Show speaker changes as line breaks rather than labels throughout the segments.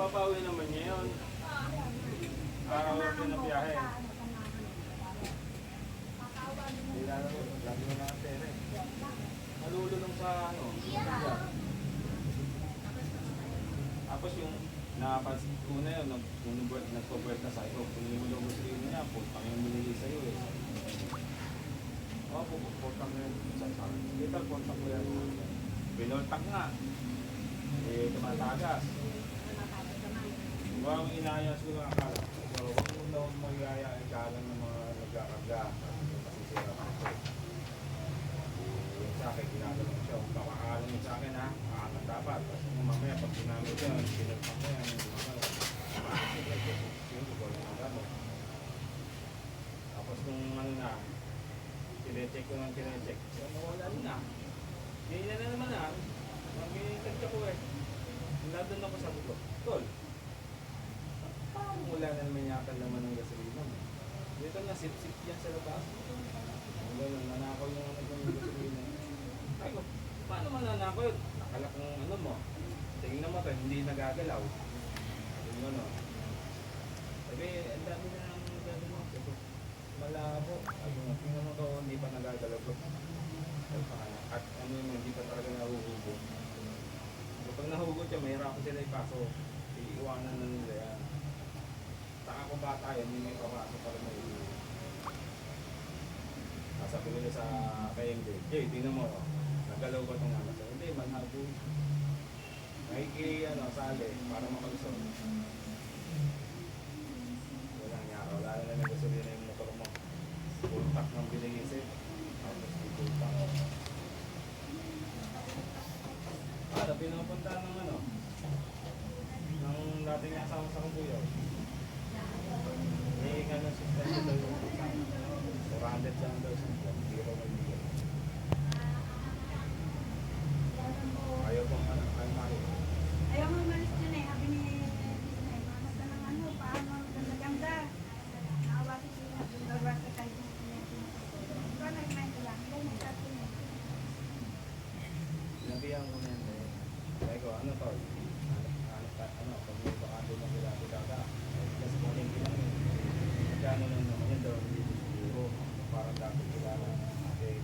Mapapauwi naman niya yun. Araw na biyahe. Lagi mo na ang pera eh. Nalulunong sa ano. Tapos yung nakapansin ko na yun, nagpo-birth na sa iyo. Kung hindi mo lang gusto rin niya, putang yung binili sa'yo eh. Oo, putang yun. Kita, putang mo yan. Binultak nga. Eh, tumatagas. Diba ang inayas ko ng akala? So, huwag mo daw magyaya ang kalan ng mga nagkakarga. Masisira ka ito. Yung sa akin, ginagawa ko siya. Kung pakakalan mo sa akin ha, makakat dapat. Kasi kung mamaya, pag ginamit yan, pinagpang mo yan, tapos kung ano na, tinecheck ko ng tinecheck. So, nawala na. Ganyan na naman ha. Mag-i-check ko eh. Nandun ako sa buto. Tol. Parang wala na naman yata naman ng gasolina. Dito na, sip-sip yan sa labas. Ang gano'n, nanakaw yung ano yung gasolina. Ay ko, paano mananakaw yun? Nakalak ng ano mo. Tingnan mo to, hindi nagagalaw. Yung ano. Sabi, ang dami na ng gano'n. Malabo. Tingnan mo to, hindi pa nagagalaw. At ano yun, hindi pa talaga nahuhubo. Pag nahugot siya, mahirapan sila ipaso. Iiwanan na nila yan. Saka kung bata yan, hindi may papasok para may iiwan. Sabi ko sa KMD, Jay, tingnan mo, nagalaw ba itong anak? Hindi, manhabo. Sali, para makalusot. Walang nyara, wala na naman gusto din yung motor mo. Pultak ng biligisip. Tapos pultak. Pinupunta ng ano, ng dating asawa sa Kubuyaw. Eh, gano'n si Fred daw yung 400 lang daw sa biro ng biro. Ayaw pong ano, ayaw.
Ayaw mo umalis dyan eh, sabi ni Disney, mamas ka ng ano, paano ganda-ganda. Nakawasi sila, gawin ka tayo ng pinag-pinag. Ito na remind ko lang, hindi mo sabi niya.
Sinabihan ko na yun eh. Sabi ko, ano to? Ano, pag may bakado na sila ka. Kasi kung hindi lang yun. Magkano lang naman yun daw, hindi siguro. Parang dapat sila na 60.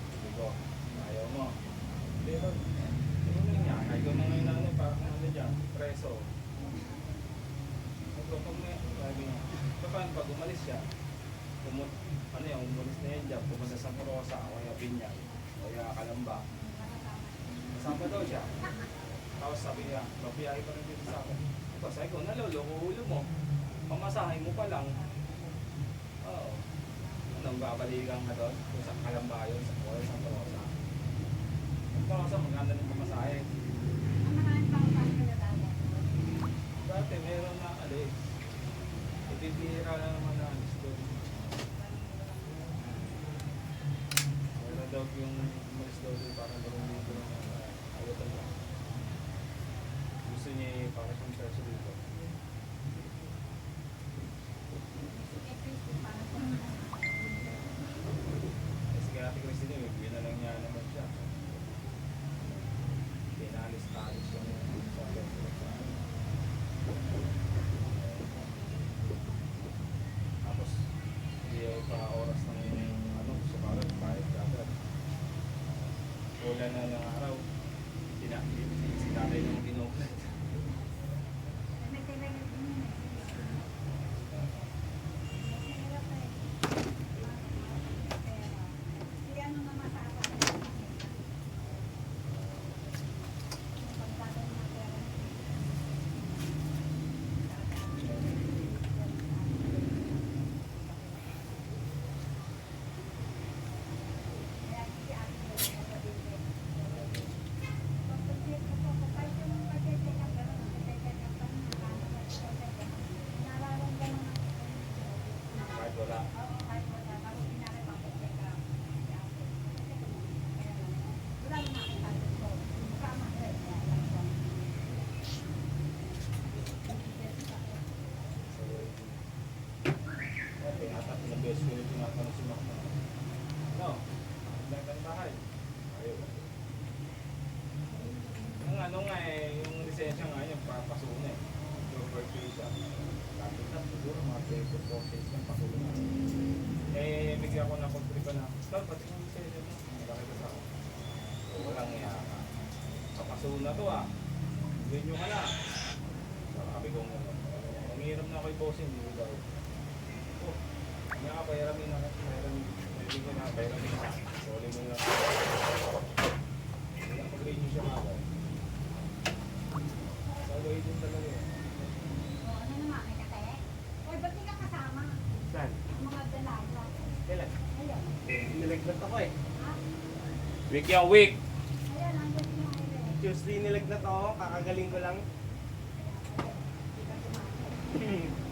Sabi ko, ayaw mo. Hindi ba? Ano na niya? Ayaw na ngayon na parang ano dyan, preso. Sabi ko, pag may, sabi niya, paano pag umalis siya? Ano yan, umalis na yan dyan, pumunta sa Rosa, o kaya Binyag, o kaya Kalamba. Kasama daw siya. Tapos sabi niya, babiyahe pa rin dito sa akin. Ito, sabi ko, naloloko ulo mo. Pamasahe mo pa lang. Oo. Anong babalikan ka doon? Kung sa Kalamba yun, sa Kuya, sa Rosa. Ang Rosa, maganda ng pamasahe.
Ang maraming pang-pass ka na tayo.
Dati, meron na alis. Ibibira na naman na alis doon. Meron daw yung umalis daw doon para marunong dito ng ayatan lang. Gusto niya para siyang perso dito. Sige Ate Christine, bigyan na lang niya naman siya. Pinalis-talis yung software sa tapos hindi pa oras ng ano, sumalat, kahit agad. Wala na ng araw. Sinatay ng ginuglet.
May kailangan din yun eh. Mahirap eh. Kaya ano naman sa akin. Pagkakaroon ng pera. Kaya si ate ko sabihin. Pagkakit ko, kapag yung
siya. Lapit na siguro mga 3 to 4 days ng pakulungan. Eh, bigyan ko na pag-trip na. Tol, pati kong session mo. Malaki ka sa akin. So, walang iya ka. Kapasuon na to ah. Ganyan nyo ka na. Sabi ko mo. Nangihiram na ako yung bossing. Hindi daw. Oh, nga ka, bayaramin na. Bayaramin. Pwede ko na, bayaramin na. Sorry mo lang. Hindi na pag-rate nyo siya mga ako. Salaway din talaga yun.
O, ano naman, may kate? Oy, ba't di ka kasama?
Saan?
Ang mga dalaga.
Kailan?
Ayun.
Nilagnat ako eh.
Ha?
Week yung week.
Ayun, andun yung highway.
Tuesday nilagnat ako, kakagaling ko lang.
Di ka sumama.